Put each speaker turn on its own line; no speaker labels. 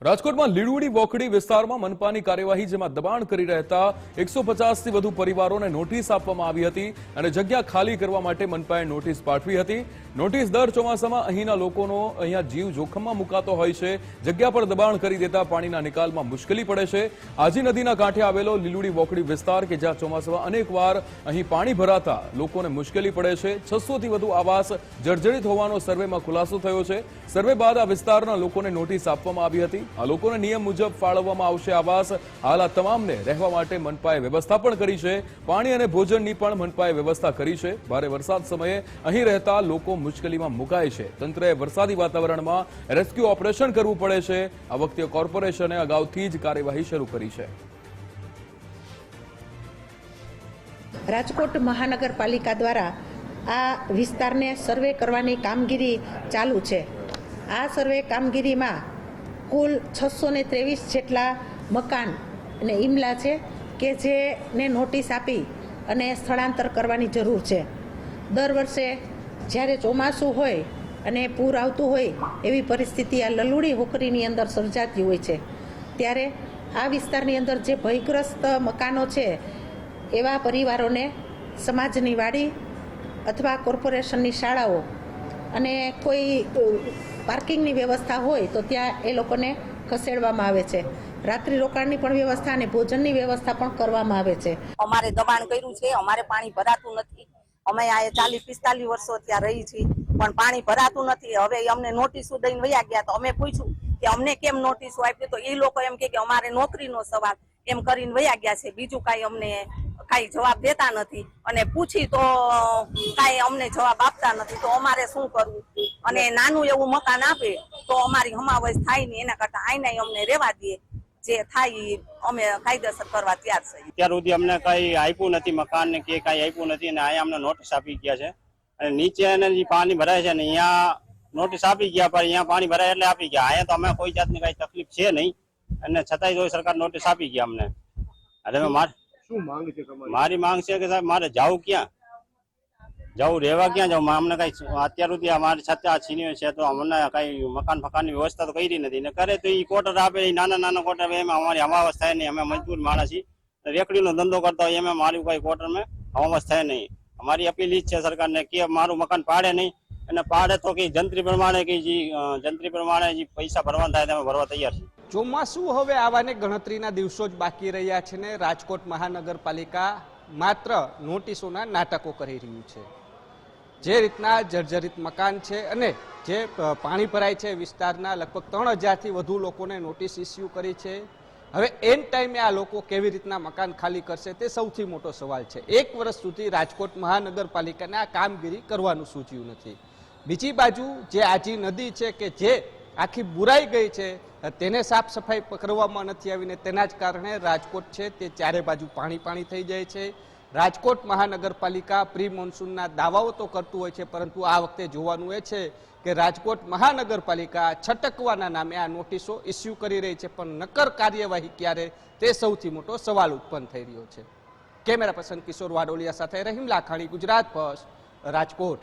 રાજકોટમાં લીલુડી વોકડી વિસ્તારમાં મનપાની કાર્યવાહી જેમાં દબાણ કરી રહેતા 150 થી વધુ પરિવારોને નોટિસ આપવામાં આવી હતી અને જગ્યા ખાલી કરવા માટે મનપાએ નોટિસ પાઠવી હતી। નોટિસ દર ચોમાસામાં અહીંના લોકોનો અહીંયા જીવ જોખમમાં મુકાતો હોય છે। જગ્યા પર દબાણ કરી દેતા પાણીના નિકાલમાં મુશ્કેલી પડે છે। આજી નદીના કાંઠે આવેલો લીલુડી વોકડી વિસ્તાર કે જ્યાં ચોમાસામાં અનેકવાર અહીં પાણી ભરાતા લોકોને મુશ્કેલી પડે છે। 600 થી વધુ આવાસ જર્જરિત હોવાનો સર્વેમાં ખુલાસો થયો છે। સર્વે બાદ આ વિસ્તારના લોકોને નોટિસ આપવામાં આવી હતી। આ લોકોને નિયમ મુજબ ફાળવવામાં આવશે આવાસ। હાલ આ તમામને રહેવા માટે મનપાએ વ્યવસ્થા પણ કરી છે। પાણી અને ભોજનની પણ મનપાએ વ્યવસ્થા કરી છે। ભારે વરસાદ સમયે અહીં રહેતા લોકો મુશ્કેલીમાં મુકાય છે। તંત્રએ વરસાદી વાતાવરણમાં રેસ્ક્યુ ઓપરેશન કરવું પડે છે। આ વખતે કોર્પોરેશને અગાઉથી જ કાર્યવાહી શરૂ કરી છે।
રાજકોટ મહાનગરપાલિકા દ્વારા આ વિસ્તારને સર્વે કરવાની કામગીરી ચાલુ છે। આ સર્વે કામગીરીમાં કુલ 623 જેટલા મકાન અને ઇમલા છે કે જેને નોટિસ આપી અને સ્થળાંતર કરવાની જરૂર છે। દર વર્ષે જ્યારે ચોમાસું હોય અને પૂર આવતું હોય એવી પરિસ્થિતિ આ લલુડી હોકરીની અંદર સર્જાતી હોય છે, ત્યારે આ વિસ્તારની અંદર જે ભયગ્રસ્ત મકાનો છે એવા પરિવારોને સમાજની વાડી અથવા કોર્પોરેશનની શાળાઓ અને કોઈ પાર્કિંગની વ્યવસ્થા હોય તો ત્યાં એ લોકોને ખસેડવામાં આવે છે। રાત્રિ રોકાણની પણ વ્યવસ્થા અને ભોજનની વ્યવસ્થા પણ કરવામાં આવે છે।
અમારે દબાણ કર્યું છે, અમારે પાણી ભરાતું નથી। અમે આ 40-45 વર્ષો ત્યાં રહી છીએ પણ પાણી ભરાતું નથી। હવે અમને નોટિસો દઈને વયા ગયા તો અમે પૂછ્યું કે અમને કેમ નોટિસો આપી, તો એ લોકો એમ કે અમારે નોકરીનો સવાલ એમ કરીને વયા ગયા છે। બીજું કાંઈ અમને કાંઈ જવાબ દેતા નથી અને પૂછી તો કાંઈ અમને જવાબ આપતા નથી। તો અમારે શું કરવું? અને નાનું એવું મકાન આપે તો અમારી હમાવસ થાય નહીં, એના કરતા આઈને અમને રહેવા દે, જે થાય અમે કાયદેસર કરવા તૈયાર છીએ।
અત્યાર સુધી અમને કઈ આપ્યું નથી, મકાન ને કે કઈ આપ્યું નથી અને અહીંયા અમને નોટિસ આપી ગયા છે અને નીચે જે પાણી ભરાય છે ને અહીંયા નોટિસ આપી ગયા, પણ અહીંયા પાણી ભરાય એટલે આપી ગયા। અહીંયા તો અમે કોઈ જાતની કઈ તકલીફ છે નહીં અને છતાંય જો સરકાર નોટિસ આપી ગયા અમને। હવે મારી માંગ છે કે સાહેબ મારે જવું ક્યાં, જવું રહેવા ક્યાં જવું? અમને કઈ અત્યાર સુધી અમારી સાથે આ છીનીઓ છે તો અમને કઈ મકાન ફકાનની વ્યવસ્થા તો કરી નથી ને કરે તો એ ક્વાર્ટર આપે, નાના ક્વાર્ટર એમાં અમારી હમાવસ થાય નહીં। અમે મજબૂર માણસ છીએ, રેકડીનો ધંધો કરતા હોય એમાં મારી કઈ ક્વાર્ટર માં હમાવસ થાય નહીં। અમારી અપીલ જ છે સરકારને કે મારું મકાન પાડે નહીં અને પાડે તો કે જંત્રી પ્રમાણે કે જંત્રી પ્રમાણે જે પૈસા ભરવાના થાય તમે ભરવા તૈયાર છીએ।
ચોમાસું હવે આવાને ગણતરીના દિવસો જ બાકી રહ્યા છે ને રાજકોટ મહાનગરપાલિકા માત્ર નોટિસોના નાટકો કરી રહ્યું છે। જે રીતના જર્જરિત મકાન છે અને જે પાણી ભરાય છે વિસ્તારના લગભગ 3000થી વધુ લોકોને નોટિસ ઇસ્યુ કરી છે। હવે એન ટાઈમે આ લોકો કેવી રીતના મકાન ખાલી કરશે તે સૌથી મોટો સવાલ છે। 1 વર્ષ સુધી રાજકોટ મહાનગરપાલિકાને આ કામગીરી કરવાનું સૂચ્યું નથી। બીજી બાજુ જે આજી નદી છે કે જે આખી બુરાઈ ગઈ છે તેને સાફ સફાઈ કરવામાં નથી આવીને તેના જ કારણે રાજકોટ છે તે ચારે બાજુ પાણી થઈ જાય છે। રાજકોટ મહાનગરપાલિકા પ્રી મોન્સૂનના દાવાઓ તો કરતું હોય છે, પરંતુ આ વખતે જોવાનું એ છે કે રાજકોટ મહાનગરપાલિકા છટકવાના નામે આ નોટિસો ઇસ્યુ કરી રહી છે, પણ નક્કર કાર્યવાહી ક્યારે તે સૌથી મોટો સવાલ ઉત્પન્ન થઈ રહ્યો છે। કેમેરા પર્સન કિશોર વાડોલિયા સાથે રહીમ લાખાણી, ગુજરાત ફર્સ્ટ, રાજકોટ।